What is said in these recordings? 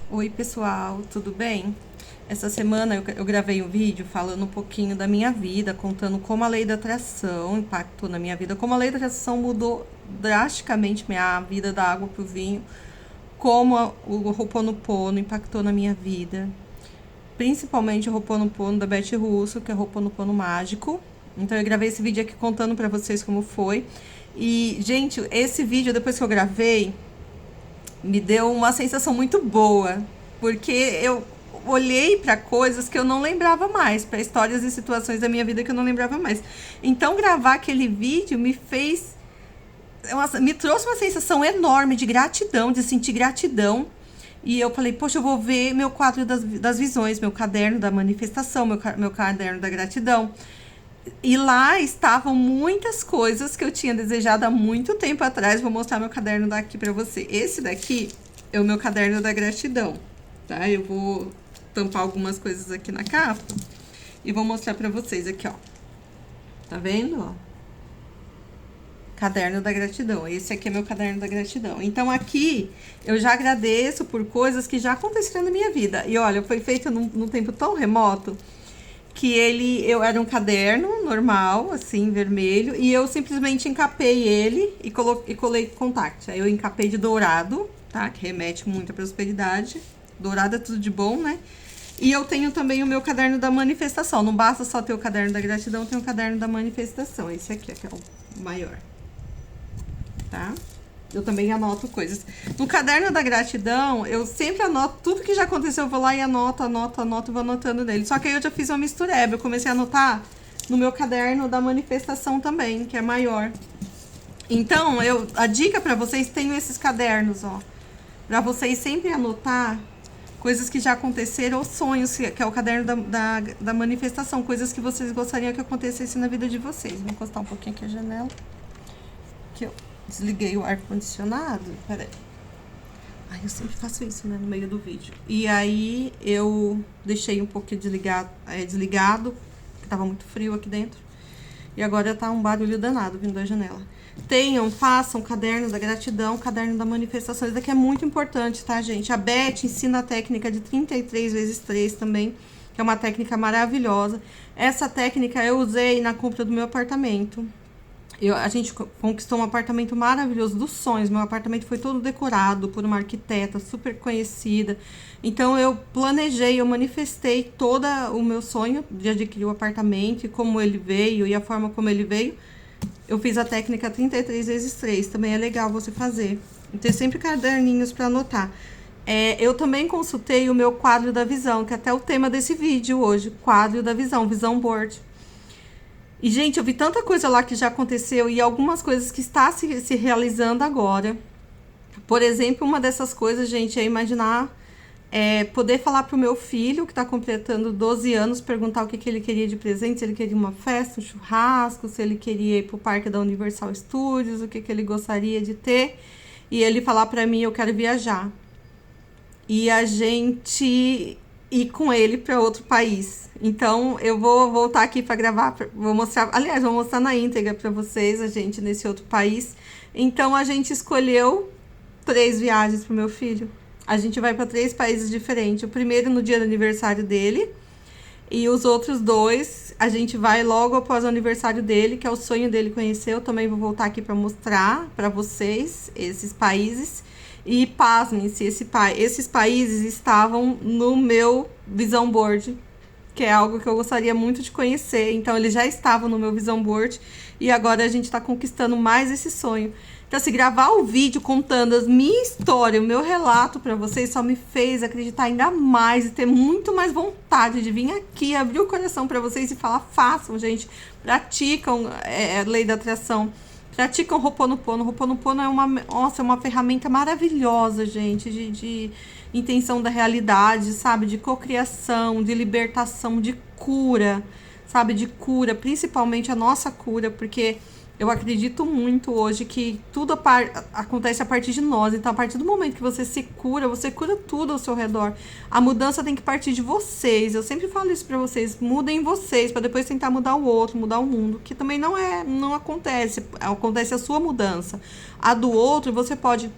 Oi, pessoal, tudo bem? Essa semana eu gravei um vídeo falando um pouquinho da minha vida, contando como a lei da atração impactou na minha vida, como a lei da atração mudou drasticamente minha vida da água pro vinho, como o Ho'oponopono impactou na minha vida, principalmente o Ho'oponopono da Beth Russo, que é o Ho'oponopono mágico. Então eu gravei esse vídeo aqui contando pra vocês como foi. E, gente, esse vídeo, depois que eu gravei, me deu uma sensação muito boa, porque eu olhei para coisas que eu não lembrava mais, para histórias e situações da minha vida que eu não lembrava mais. Então, gravar aquele vídeo me trouxe uma sensação enorme de gratidão, de sentir gratidão. E eu falei, poxa, eu vou ver meu quadro das visões, meu caderno da manifestação, meu caderno da gratidão. E lá estavam muitas coisas que eu tinha desejado há muito tempo atrás. Vou mostrar meu caderno daqui pra você. Esse daqui é o meu caderno da gratidão, tá? Eu vou tampar algumas coisas aqui na capa e vou mostrar pra vocês aqui, ó. Tá vendo, ó? Caderno da gratidão. Esse aqui é meu caderno da gratidão. Então, aqui eu já agradeço por coisas que já aconteceram na minha vida. E olha, foi feito num tempo tão remoto que eu era um caderno normal, assim, vermelho, e eu simplesmente encapei ele e colei contact. Aí eu encapei de dourado, tá? Que remete muito à prosperidade. Dourado é tudo de bom, né? E eu tenho também o meu caderno da manifestação. Não basta só ter o caderno da gratidão, tem o caderno da manifestação. Esse aqui, que é o maior, tá? Eu também anoto coisas. No caderno da gratidão, eu sempre anoto tudo que já aconteceu. Eu vou lá e anoto, vou anotando nele. Só que aí eu já fiz uma mistureba. Eu comecei a anotar no meu caderno da manifestação também, que é maior. Então, a dica pra vocês, tenho esses cadernos, ó. Pra vocês sempre anotar coisas que já aconteceram ou sonhos, que é o caderno da manifestação. Coisas que vocês gostariam que acontecesse na vida de vocês. Vou encostar um pouquinho aqui a janela. Aqui, ó. Desliguei o ar-condicionado. Peraí. Ai, eu sempre faço isso, né? No meio do vídeo. E aí, eu deixei um pouquinho desligado, porque tava muito frio aqui dentro. E agora tá um barulho danado vindo da janela. Façam caderno da gratidão, caderno da manifestação. Isso daqui é muito importante, tá, gente? A Beth ensina a técnica de 33 vezes 3 também, que é uma técnica maravilhosa. Essa técnica eu usei na compra do meu apartamento. A gente conquistou um apartamento maravilhoso dos sonhos. Meu apartamento foi todo decorado por uma arquiteta super conhecida. Então, eu planejei, eu manifestei todo o meu sonho de adquirir o apartamento e como ele veio e a forma como ele veio. Eu fiz a técnica 33 vezes 3. Também é legal você fazer. E ter sempre caderninhos para anotar. Eu também consultei o meu quadro da visão, que é até o tema desse vídeo hoje. Quadro da visão, visão board. E, gente, eu vi tanta coisa lá que já aconteceu e algumas coisas que está se realizando agora. Por exemplo, uma dessas coisas, gente, é imaginar poder falar pro meu filho, que está completando 12 anos, perguntar o que ele queria de presente, se ele queria uma festa, um churrasco, se ele queria ir pro parque da Universal Studios, o que ele gostaria de ter. E ele falar pra mim, eu quero viajar. E a gente ir com ele para outro país. Então, eu vou voltar aqui para gravar, vou mostrar na íntegra para vocês, a gente nesse outro país. Então, a gente escolheu 3 viagens pro meu filho. A gente vai para 3 países diferentes. O primeiro no dia do aniversário dele, e os outros 2 a gente vai logo após o aniversário dele, que é o sonho dele conhecer. Eu também vou voltar aqui para mostrar para vocês esses países. E pasmem-se, esses países estavam no meu Vision Board, que é algo que eu gostaria muito de conhecer. Então, eles já estavam no meu Vision Board e agora a gente está conquistando mais esse sonho. Então, se gravar o vídeo contando a minha história, o meu relato para vocês, só me fez acreditar ainda mais e ter muito mais vontade de vir aqui, abrir o coração para vocês e falar, façam, gente, praticam a lei da atração. Praticam Ho'oponopono. Ho'oponopono é uma ferramenta maravilhosa, gente, de intenção da realidade, sabe? De cocriação, de libertação, de cura, sabe? De cura, principalmente a nossa cura, porque eu acredito muito hoje que tudo acontece a partir de nós. Então, a partir do momento que você se cura, você cura tudo ao seu redor. A mudança tem que partir de vocês. Eu sempre falo isso pra vocês. Mudem vocês, pra depois tentar mudar o outro, mudar o mundo. Que também não acontece. Acontece a sua mudança. A do outro, você pode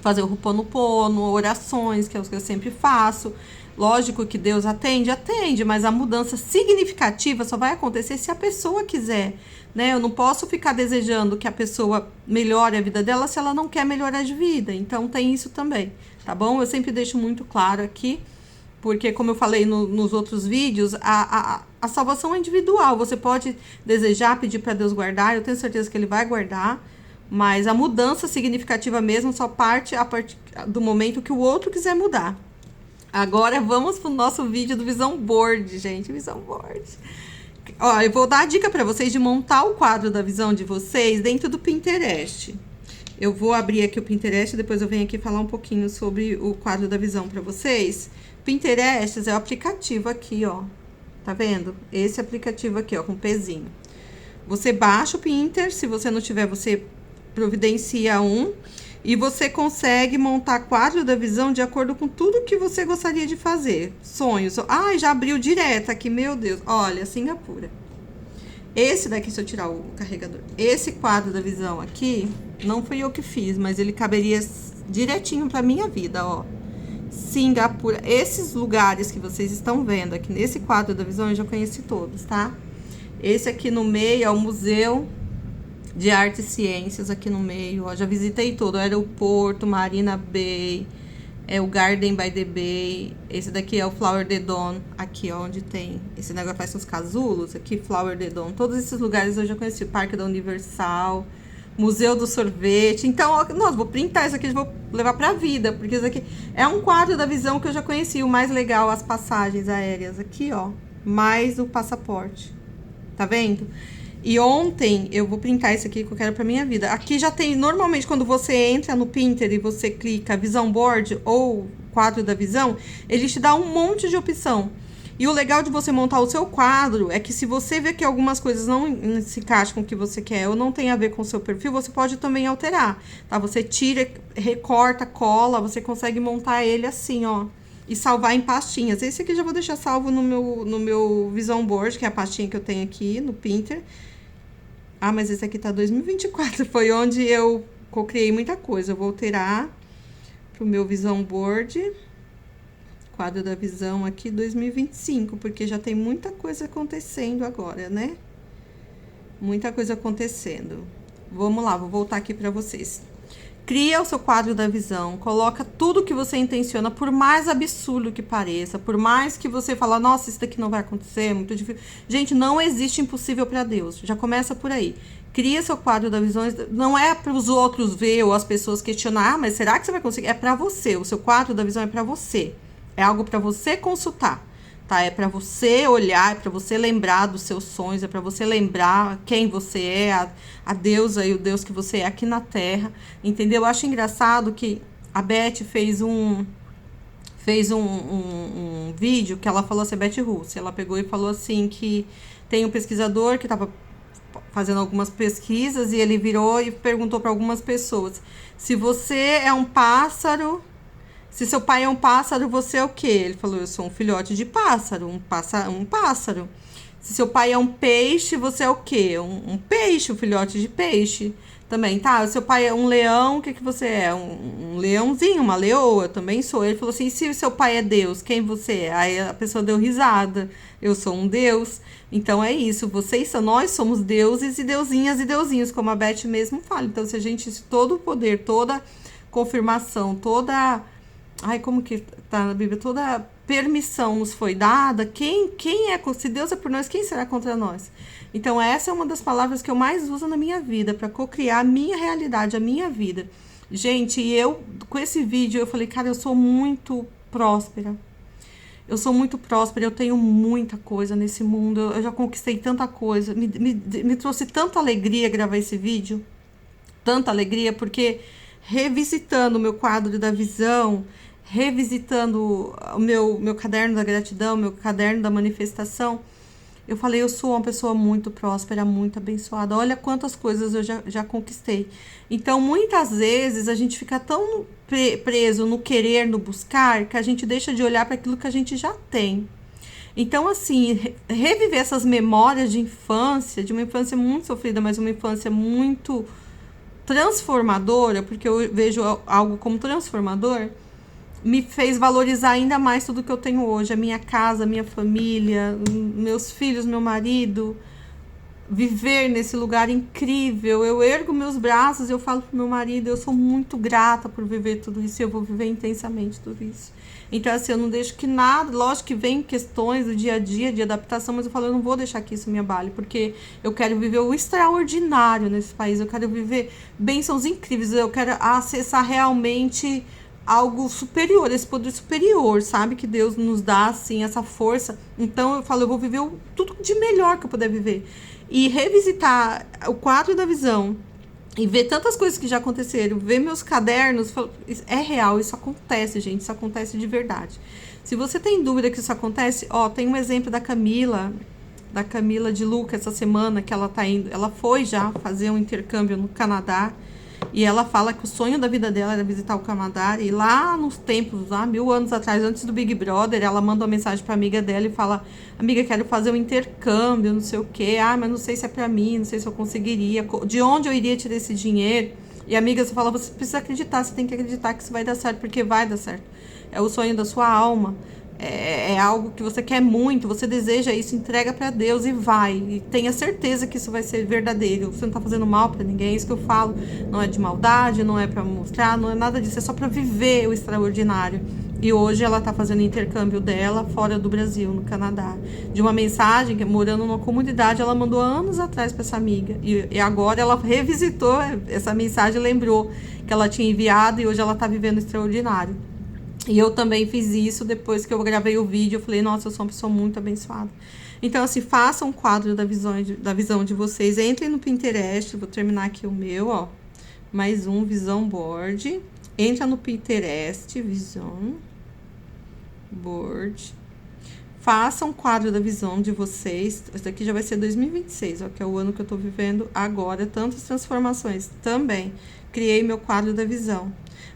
fazer o Ho'oponopono, orações, que é o que eu sempre faço. Lógico que Deus atende, mas a mudança significativa só vai acontecer se a pessoa quiser, né? Eu não posso ficar desejando que a pessoa melhore a vida dela se ela não quer melhorar de vida. Então tem isso também, tá bom? Eu sempre deixo muito claro aqui, porque como eu falei nos outros vídeos, a salvação é individual. Você pode desejar, pedir para Deus guardar, eu tenho certeza que Ele vai guardar, mas a mudança significativa mesmo só parte a partir do momento que o outro quiser mudar. Agora vamos pro nosso vídeo do Vision Board, gente, Vision Board. Ó, eu vou dar a dica para vocês de montar o quadro da visão de vocês dentro do Pinterest. Eu vou abrir aqui o Pinterest, depois eu venho aqui falar um pouquinho sobre o quadro da visão para vocês. Pinterest é o aplicativo aqui, ó. Tá vendo? Esse aplicativo aqui, ó, com pezinho. Você baixa o Pinterest, se você não tiver, você providencia um. E você consegue montar quadro da visão de acordo com tudo que você gostaria de fazer. Sonhos. Ai, já abriu direto aqui, meu Deus. Olha, Singapura. Esse daqui, se eu tirar o carregador. Esse quadro da visão aqui, não fui eu que fiz, mas ele caberia direitinho pra minha vida, ó. Singapura. Esses lugares que vocês estão vendo aqui nesse quadro da visão, eu já conheci todos, tá? Esse aqui no meio é o Museu de Arte e Ciências aqui no meio, ó, já visitei todo, o aeroporto, Marina Bay, é o Garden by the Bay, esse daqui é o Flower de Dawn, aqui ó, onde tem, esse negócio faz uns casulos, aqui Flower de Dawn, todos esses lugares eu já conheci, o Parque da Universal, Museu do Sorvete, então, ó, nossa, vou printar isso aqui, vou levar pra vida, porque isso aqui é um quadro da visão que eu já conheci, o mais legal, as passagens aéreas, aqui ó, mais o passaporte, tá vendo? E ontem, eu vou printar isso aqui que eu quero pra minha vida. Aqui já tem, normalmente, quando você entra no Pinterest e você clica Vision Board ou quadro da visão, ele te dá um monte de opção. E o legal de você montar o seu quadro é que se você vê que algumas coisas não se encaixam com o que você quer ou não tem a ver com o seu perfil, você pode também alterar, tá? Você tira, recorta, cola, você consegue montar ele assim, ó. E salvar em pastinhas. Esse aqui eu já vou deixar salvo no meu Vision Board, que é a pastinha que eu tenho aqui no Pinterest. Ah, mas esse aqui tá 2024, foi onde eu co-criei muita coisa. Eu vou alterar pro meu Vision Board, quadro da visão aqui, 2025, porque já tem muita coisa acontecendo agora, né? Muita coisa acontecendo. Vamos lá, vou voltar aqui pra vocês. Cria o seu quadro da visão, coloca tudo que você intenciona, por mais absurdo que pareça, por mais que você fala, nossa, isso daqui não vai acontecer, é muito difícil. Gente, não existe impossível para Deus, já começa por aí. Cria seu quadro da visão, não é para os outros ver ou as pessoas questionar, mas será que você vai conseguir? É para você, o seu quadro da visão é para você, é algo para você consultar. Tá? É para você olhar, é para você lembrar dos seus sonhos, é para você lembrar quem você é, a deusa e o Deus que você é aqui na Terra, entendeu? Eu acho engraçado que a Beth fez um vídeo que ela falou assim, Beth Russo, ela pegou e falou assim que tem um pesquisador que estava fazendo algumas pesquisas e ele virou e perguntou para algumas pessoas, se você é um pássaro... Se seu pai é um pássaro, você é o quê? Ele falou, eu sou um filhote de pássaro, um pássaro. Se seu pai é um peixe, você é o quê? Um peixe, um filhote de peixe. Também, tá? Se seu pai é um leão, o que que você é? Um leãozinho, uma leoa, também sou. Ele falou assim, e se seu pai é Deus, quem você é? Aí a pessoa deu risada, eu sou um Deus. Então é isso, nós somos deuses e deusinhas e deusinhos, como a Beth mesmo fala. Então se a gente, todo o poder, toda confirmação, toda... Ai, como que tá na Bíblia? Toda permissão nos foi dada. Quem é? Se Deus é por nós, quem será contra nós? Então, essa é uma das palavras que eu mais uso na minha vida, para co-criar a minha realidade, a minha vida. Gente, e eu, com esse vídeo, eu falei, cara, eu sou muito próspera. Eu sou muito próspera, eu tenho muita coisa nesse mundo. Eu já conquistei tanta coisa. Me trouxe tanta alegria gravar esse vídeo. Tanta alegria, porque revisitando o meu quadro da visão, revisitando o meu caderno da gratidão, meu caderno da manifestação, eu falei, eu sou uma pessoa muito próspera, muito abençoada. Olha quantas coisas eu já conquistei. Então, muitas vezes, a gente fica tão preso no querer, no buscar, que a gente deixa de olhar para aquilo que a gente já tem. Então, assim, reviver essas memórias de infância, de uma infância muito sofrida, mas uma infância muito transformadora, porque eu vejo algo como transformador, me fez valorizar ainda mais tudo que eu tenho hoje. A minha casa, a minha família, meus filhos, meu marido. Viver nesse lugar incrível. Eu ergo meus braços e eu falo pro meu marido, eu sou muito grata por viver tudo isso. E eu vou viver intensamente tudo isso. Então, assim, eu não deixo que nada... Lógico que vem questões do dia a dia, de adaptação, mas eu falo, eu não vou deixar que isso me abale, porque eu quero viver o extraordinário nesse país. Eu quero viver bênçãos incríveis. Eu quero acessar realmente algo superior, esse poder superior, sabe? Que Deus nos dá, assim, essa força. Então, eu falo, eu vou viver tudo de melhor que eu puder viver. E revisitar o quadro da visão e ver tantas coisas que já aconteceram, ver meus cadernos, é real, isso acontece, gente, isso acontece de verdade. Se você tem dúvida que isso acontece, ó, tem um exemplo da Camila de Luca essa semana, que ela tá indo, ela foi já fazer um intercâmbio no Canadá, e ela fala que o sonho da vida dela era visitar o Canadá, e lá nos tempos, lá 1000 anos atrás, antes do Big Brother, ela manda uma mensagem pra amiga dela e fala, amiga, quero fazer um intercâmbio, não sei o quê, mas não sei se é pra mim, não sei se eu conseguiria, de onde eu iria tirar esse dinheiro? E a amiga, você fala, você precisa acreditar, você tem que acreditar que isso vai dar certo, porque vai dar certo. É o sonho da sua alma. É algo que você quer muito, você deseja isso, entrega pra Deus e vai. E tenha certeza que isso vai ser verdadeiro. Você não tá fazendo mal pra ninguém, é isso que eu falo. Não é de maldade, não é pra mostrar, não é nada disso. É só pra viver o extraordinário. E hoje ela tá fazendo intercâmbio dela fora do Brasil, no Canadá. De uma mensagem, que morando numa comunidade, ela mandou anos atrás pra essa amiga. E agora ela revisitou essa mensagem, lembrou que ela tinha enviado e hoje ela tá vivendo o extraordinário. E eu também fiz isso depois que eu gravei o vídeo. Eu falei, nossa, eu sou uma pessoa muito abençoada. Então, assim, façam um quadro da visão de vocês. Entrem no Pinterest. Vou terminar aqui o meu, ó. Mais um, Visão Board. Entra no Pinterest, Visão Board. Façam um quadro da visão de vocês. Esse daqui já vai ser 2026, ó, que é o ano que eu tô vivendo agora. Tantas transformações também. Criei meu quadro da visão.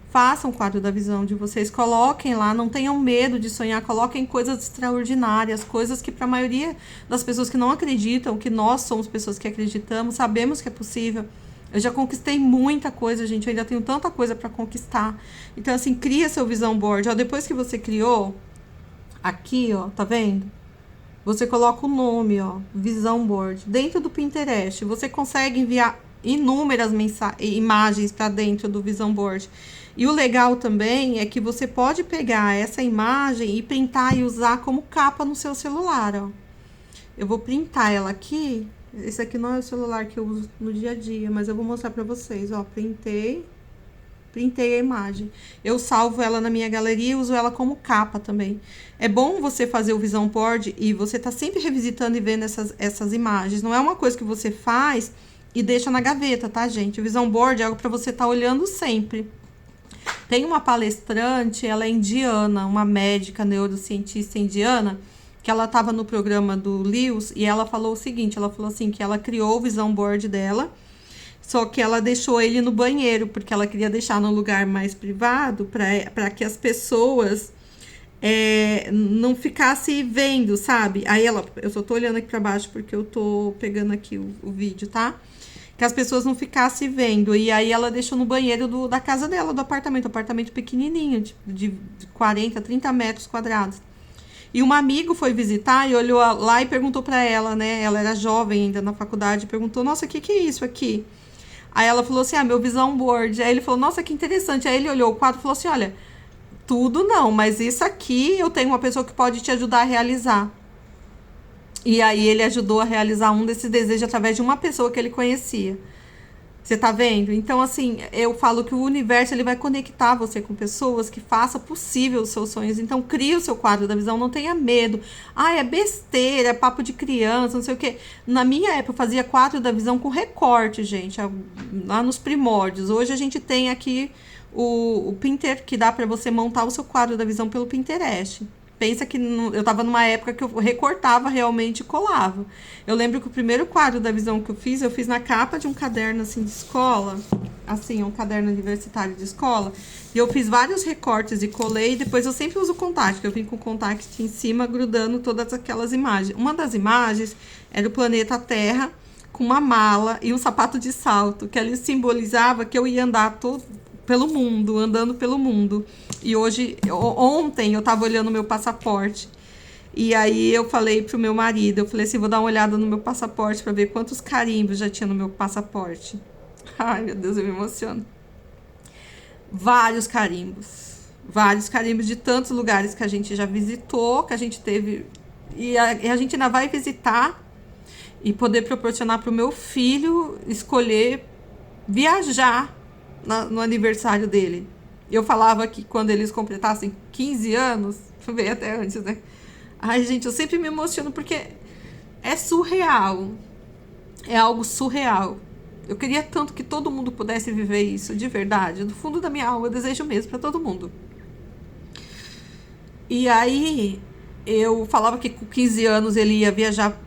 Façam um quadro da visão de vocês, coloquem lá, não tenham medo de sonhar, coloquem coisas extraordinárias, coisas que para a maioria das pessoas que não acreditam, que nós somos pessoas que acreditamos, sabemos que é possível. Eu já conquistei muita coisa, gente, eu ainda tenho tanta coisa para conquistar. Então, assim, cria seu visão board. Ó, depois que você criou, aqui, ó, tá vendo? Você coloca o nome, ó, visão board. Dentro do Pinterest, você consegue enviar inúmeras imagens para dentro do visão board. E o legal também é que você pode pegar essa imagem e printar e usar como capa no seu celular, ó. Eu vou printar ela aqui. Esse aqui não é o celular que eu uso no dia a dia, mas eu vou mostrar pra vocês, ó. Printei a imagem. Eu salvo ela na minha galeria e uso ela como capa também. É bom você fazer o Vision Board e você tá sempre revisitando e vendo essas imagens. Não é uma coisa que você faz e deixa na gaveta, tá, gente? O Vision Board é algo pra você tá olhando sempre. Tem uma palestrante, ela é indiana, uma médica neurocientista indiana, que ela estava no programa do Lewis e ela falou o seguinte, ela falou assim, que ela criou o Vision Board dela, só que ela deixou ele no banheiro, porque ela queria deixar num lugar mais privado, para que as pessoas não ficassem vendo, sabe? Aí eu só tô olhando aqui para baixo porque eu tô pegando aqui o vídeo, tá? Que as pessoas não ficassem vendo. E aí ela deixou no banheiro da casa dela, do apartamento pequenininho, de 40, 30 metros quadrados. E um amigo foi visitar e olhou lá e perguntou pra ela, né? Ela era jovem ainda na faculdade, perguntou, nossa, o que é isso aqui? Aí ela falou assim, meu Vision Board. Aí ele falou, nossa, que interessante. Aí ele olhou o quadro e falou assim, olha, tudo não, mas isso aqui eu tenho uma pessoa que pode te ajudar a realizar. E aí ele ajudou a realizar um desses desejos através de uma pessoa que ele conhecia. Você tá vendo? Então, assim, eu falo que o universo ele vai conectar você com pessoas que façam possível os seus sonhos. Então, cria o seu quadro da visão, não tenha medo. É besteira, é papo de criança, não sei o quê. Na minha época, eu fazia quadro da visão com recorte, gente, lá nos primórdios. Hoje a gente tem aqui o Pinterest, que dá para você montar o seu quadro da visão pelo Pinterest. Pensa que eu tava numa época que eu recortava realmente e colava. Eu lembro que o primeiro quadro da visão que eu fiz na capa de um caderno, assim, de escola. Assim, um caderno universitário de escola. E eu fiz vários recortes e colei. E depois eu sempre uso contact, que eu vim com o contact em cima, grudando todas aquelas imagens. Uma das imagens era o planeta Terra com uma mala e um sapato de salto, que ali simbolizava que eu ia andar pelo mundo, andando pelo mundo. E ontem eu tava olhando meu passaporte. E aí eu falei pro meu marido, eu falei assim, vou dar uma olhada no meu passaporte para ver quantos carimbos já tinha no meu passaporte. Ai, meu Deus, eu me emociono. Vários carimbos de tantos lugares que a gente já visitou, que a gente teve, e a gente ainda vai visitar e poder proporcionar para o meu filho escolher viajar no aniversário dele. Eu falava que quando eles completassem 15 anos, veio até antes, né? Ai, gente, eu sempre me emociono porque é surreal. É algo surreal. Eu queria tanto que todo mundo pudesse viver isso, de verdade. Do fundo da minha alma, eu desejo mesmo para todo mundo. E aí, eu falava que com 15 anos ele ia viajar,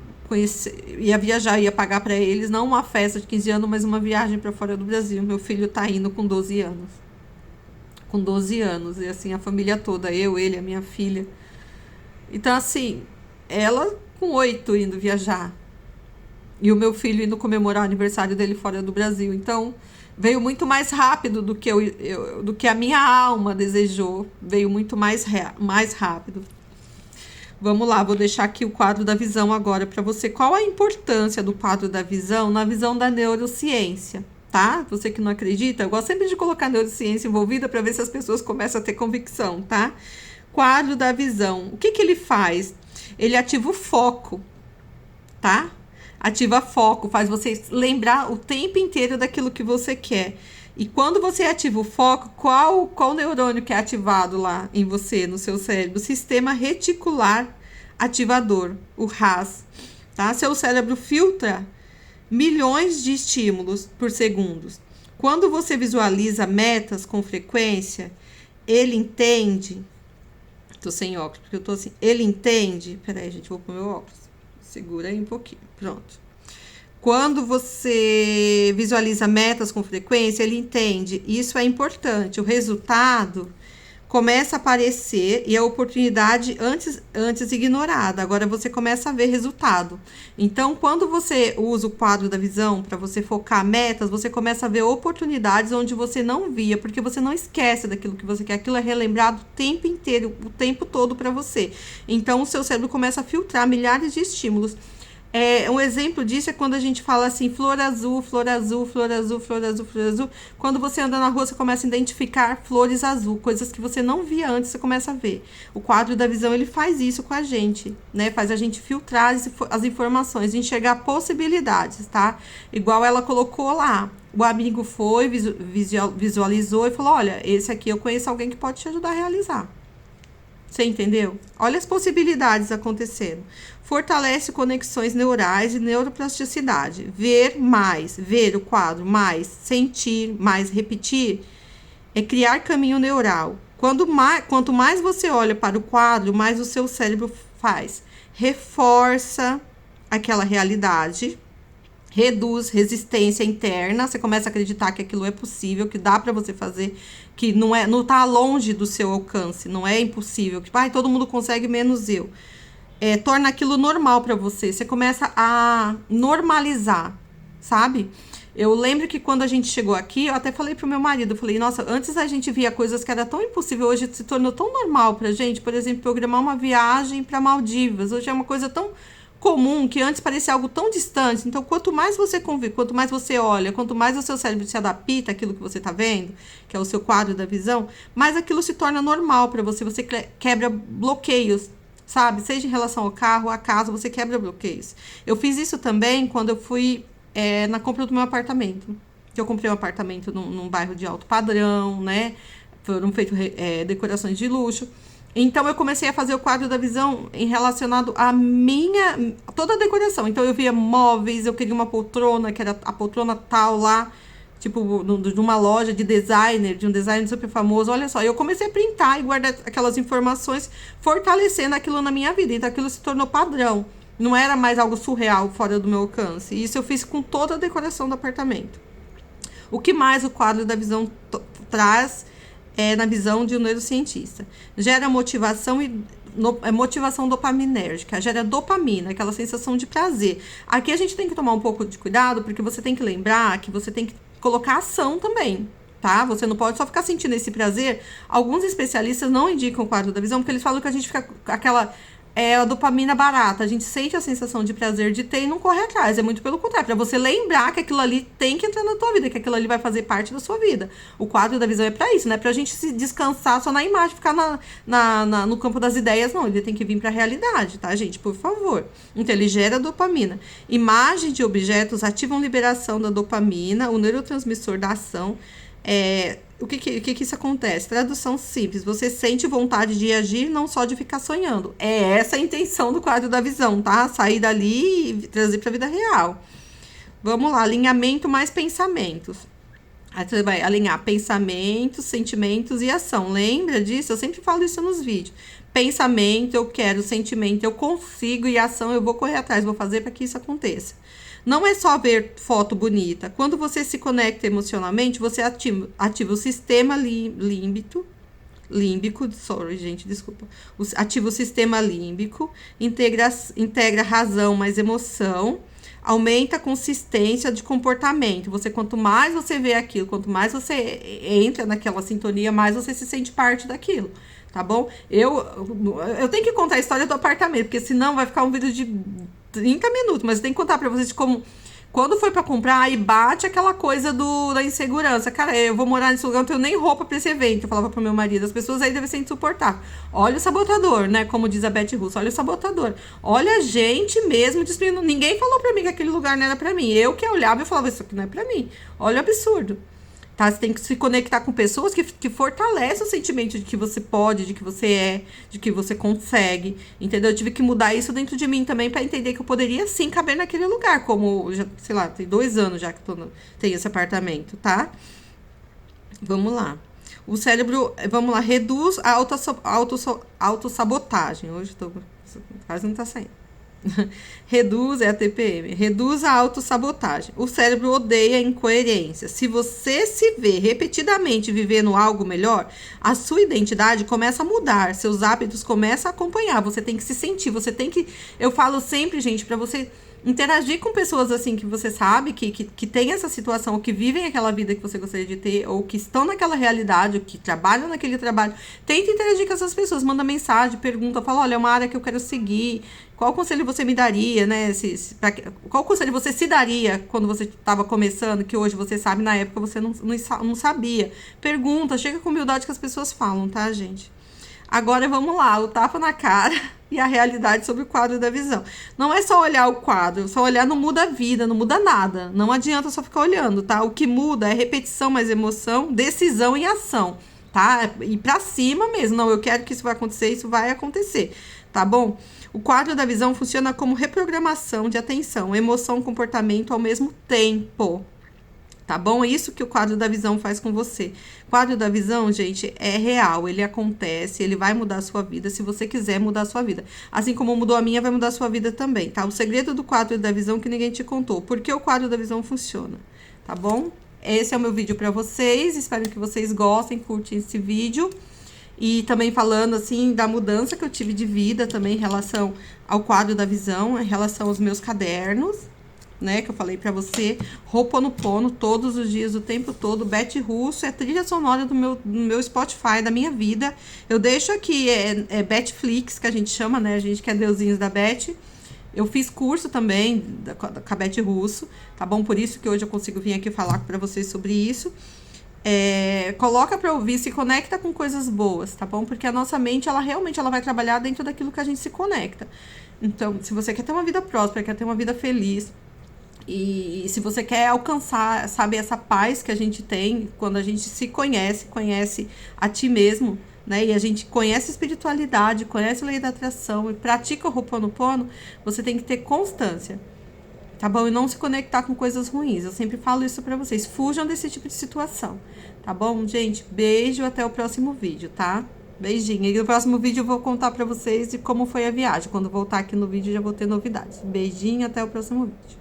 ia pagar para eles, não uma festa de 15 anos, mas uma viagem para fora do Brasil. Meu filho tá indo com 12 anos. Com 12 anos. E assim, a família toda, eu, ele, a minha filha. Então, assim, ela com 8 indo viajar. E o meu filho indo comemorar o aniversário dele fora do Brasil. Então, veio muito mais rápido do que, do que a minha alma desejou. Veio muito mais rápido. Vamos lá, vou deixar aqui o quadro da visão agora para você. Qual a importância do quadro da visão na visão da neurociência, tá? Você que não acredita, eu gosto sempre de colocar a neurociência envolvida para ver se as pessoas começam a ter convicção, tá? Quadro da visão. O que ele faz? Ele ativa o foco, tá? Ativa foco, faz você lembrar o tempo inteiro daquilo que você quer. E quando você ativa o foco, qual neurônio que é ativado lá em você, no seu cérebro? O sistema reticular ativador, o RAS. Tá? Seu cérebro filtra milhões de estímulos por segundo. Quando você visualiza metas com frequência, ele entende... Tô sem óculos, porque eu tô assim... Ele entende... Peraí, gente, vou pôr meu óculos. Segura aí um pouquinho. Pronto. Quando você visualiza metas com frequência, ele entende. Isso é importante. O resultado começa a aparecer e a oportunidade antes ignorada. Agora você começa a ver resultado. Então, quando você usa o quadro da visão para você focar metas, você começa a ver oportunidades onde você não via, porque você não esquece daquilo que você quer. Aquilo é relembrado o tempo inteiro, o tempo todo para você. Então, o seu cérebro começa a filtrar milhares de estímulos. Um exemplo disso é quando a gente fala assim, flor azul, flor azul, flor azul, flor azul, flor azul. Quando você anda na rua, você começa a identificar flores azul, coisas que você não via antes, você começa a ver. O quadro da visão, ele faz isso com a gente, né? Faz a gente filtrar as informações, enxergar possibilidades, tá? Igual ela colocou lá. O amigo foi, visualizou e falou, olha, esse aqui eu conheço alguém que pode te ajudar a realizar. Você entendeu? Olha as possibilidades acontecendo. Fortalece conexões neurais e neuroplasticidade. Ver o quadro, mais, sentir, mais, repetir, é criar caminho neural. Quanto mais você olha para o quadro, mais o seu cérebro faz. Reforça aquela realidade, reduz resistência interna, você começa a acreditar que aquilo é possível, que dá para você fazer, que não tá longe do seu alcance, não é impossível, que todo mundo consegue menos eu. Torna aquilo normal para você, você começa a normalizar, sabe? Eu lembro que quando a gente chegou aqui, eu até falei pro meu marido, eu falei, nossa, antes a gente via coisas que era tão impossível, hoje se tornou tão normal pra gente, por exemplo, programar uma viagem para Maldivas, hoje é uma coisa tão comum, que antes parecia algo tão distante. Então, quanto mais você convive, quanto mais você olha, quanto mais o seu cérebro se adapta àquilo que você está vendo, que é o seu quadro da visão, mais aquilo se torna normal para você. Você quebra bloqueios, sabe? Seja em relação ao carro, à casa, você quebra bloqueios. Eu fiz isso também quando eu fui na compra do meu apartamento. Eu comprei um apartamento num bairro de alto padrão, né? Foram feitas decorações de luxo. Então, eu comecei a fazer o quadro da visão relacionado a toda a decoração. Então, eu via móveis, eu queria uma poltrona, que era a poltrona tal lá, tipo, de uma loja de designer, de um designer super famoso. Olha só, eu comecei a printar e guardar aquelas informações, fortalecendo aquilo na minha vida. Então, aquilo se tornou padrão. Não era mais algo surreal, fora do meu alcance. E isso eu fiz com toda a decoração do apartamento. O que mais o quadro da visão traz na visão de um neurocientista? Gera motivação e motivação dopaminérgica, gera dopamina, aquela sensação de prazer. Aqui a gente tem que tomar um pouco de cuidado, porque você tem que lembrar que você tem que colocar ação também, tá? Você não pode só ficar sentindo esse prazer. Alguns especialistas não indicam o quadro da visão, porque eles falam que a gente fica com aquela a dopamina barata. A gente sente a sensação de prazer de ter e não corre atrás. É muito pelo contrário, para você lembrar que aquilo ali tem que entrar na tua vida, que aquilo ali vai fazer parte da sua vida. O quadro da visão é para isso, não é pra gente se descansar só na imagem, ficar no campo das ideias, não. Ele tem que vir pra realidade, tá, gente? Por favor. Então, ele gera dopamina. Imagens de objetos ativam liberação da dopamina, o neurotransmissor da ação. O que isso acontece? Tradução simples. Você sente vontade de agir, não só de ficar sonhando. É essa a intenção do quadro da visão, tá? Sair dali e trazer para a vida real. Vamos lá, alinhamento mais pensamentos. Aí você vai alinhar pensamentos, sentimentos e ação. Lembra disso? Eu sempre falo isso nos vídeos. Pensamento, eu quero. Sentimento, eu consigo. E ação, eu vou correr atrás, vou fazer para que isso aconteça. Não é só ver foto bonita. Quando você se conecta emocionalmente, você ativa o sistema límbico, ativa o sistema límbico, integra razão mais emoção, aumenta a consistência de comportamento. Quanto mais você vê aquilo, quanto mais você entra naquela sintonia, mais você se sente parte daquilo. Tá bom? Eu tenho que contar a história do apartamento, porque senão vai ficar um vídeo de 30 minutos, mas eu tenho que contar pra vocês de como, quando foi pra comprar, aí bate aquela coisa da insegurança. Cara, eu vou morar nesse lugar, não tenho nem roupa pra esse evento. Eu falava pro meu marido, as pessoas aí devem ser insuportáveis. Olha o sabotador, né? Como diz a Beth Russo, olha o sabotador. Olha a gente mesmo destruindo. Ninguém falou pra mim que aquele lugar não era pra mim. Eu que olhava e falava, isso aqui não é pra mim. Olha o absurdo. Tá? Você tem que se conectar com pessoas que fortalecem o sentimento de que você pode, de que você é, de que você consegue, entendeu? Eu tive que mudar isso dentro de mim também para entender que eu poderia sim caber naquele lugar, como, já, sei lá, tem 2 anos já que tenho esse apartamento, tá? Vamos lá. O cérebro, vamos lá, reduz a autossabotagem. Hoje quase não tá saindo. Reduz, a TPM, reduz a autossabotagem. O cérebro odeia a incoerência. Se você se vê repetidamente vivendo algo melhor, a sua identidade começa a mudar, seus hábitos começam a acompanhar. Você tem que se sentir, você tem que. Eu falo sempre, gente, para você interagir com pessoas assim que você sabe que tem essa situação, ou que vivem aquela vida que você gostaria de ter, ou que estão naquela realidade, ou que trabalham naquele trabalho. Tenta interagir com essas pessoas, manda mensagem, pergunta, fala, olha, é uma área que eu quero seguir, qual conselho você me daria, né? Qual conselho você se daria quando você estava começando, que hoje você sabe, na época você não sabia. Pergunta, chega com humildade que as pessoas falam, tá, gente? Agora vamos lá, o tapa na cara e a realidade sobre o quadro da visão. Não é só olhar o quadro, só olhar não muda a vida, não muda nada. Não adianta só ficar olhando, tá? O que muda é repetição mais emoção, decisão e ação, tá? E pra cima mesmo. Não, eu quero que isso vai acontecer, isso vai acontecer, tá bom? O quadro da visão funciona como reprogramação de atenção, emoção e comportamento ao mesmo tempo. Tá bom? É isso que o quadro da visão faz com você. O quadro da visão, gente, é real. Ele acontece, ele vai mudar a sua vida, se você quiser mudar a sua vida. Assim como mudou a minha, vai mudar a sua vida também, tá? O segredo do quadro da visão que ninguém te contou. Por que o quadro da visão funciona? Tá bom? Esse é o meu vídeo pra vocês. Espero que vocês gostem, curtem esse vídeo. E também falando, assim, da mudança que eu tive de vida também em relação ao quadro da visão, em relação aos meus cadernos, né, que eu falei pra você. Ho'oponopono, todos os dias, o tempo todo. Beth Russo é trilha sonora do meu Spotify, da minha vida. Eu deixo aqui, Bethflix, que a gente chama, né, a gente que é deusinhos da Beth. Eu fiz curso também com a Beth Russo, tá bom? Por isso que hoje eu consigo vir aqui falar pra vocês sobre isso. Coloca pra ouvir, se conecta com coisas boas, tá bom? Porque a nossa mente, ela realmente vai trabalhar dentro daquilo que a gente se conecta. Então, se você quer ter uma vida próspera, quer ter uma vida feliz, e se você quer alcançar, sabe, essa paz que a gente tem quando a gente se conhece a ti mesmo, né? E a gente conhece a espiritualidade, conhece a lei da atração e pratica o Ho'oponopono, você tem que ter constância, tá bom? E não se conectar com coisas ruins. Eu sempre falo isso pra vocês. Fujam desse tipo de situação, tá bom? Gente, beijo, até o próximo vídeo, tá? Beijinho. E no próximo vídeo eu vou contar pra vocês de como foi a viagem. Quando voltar aqui no vídeo já vou ter novidades. Beijinho, até o próximo vídeo.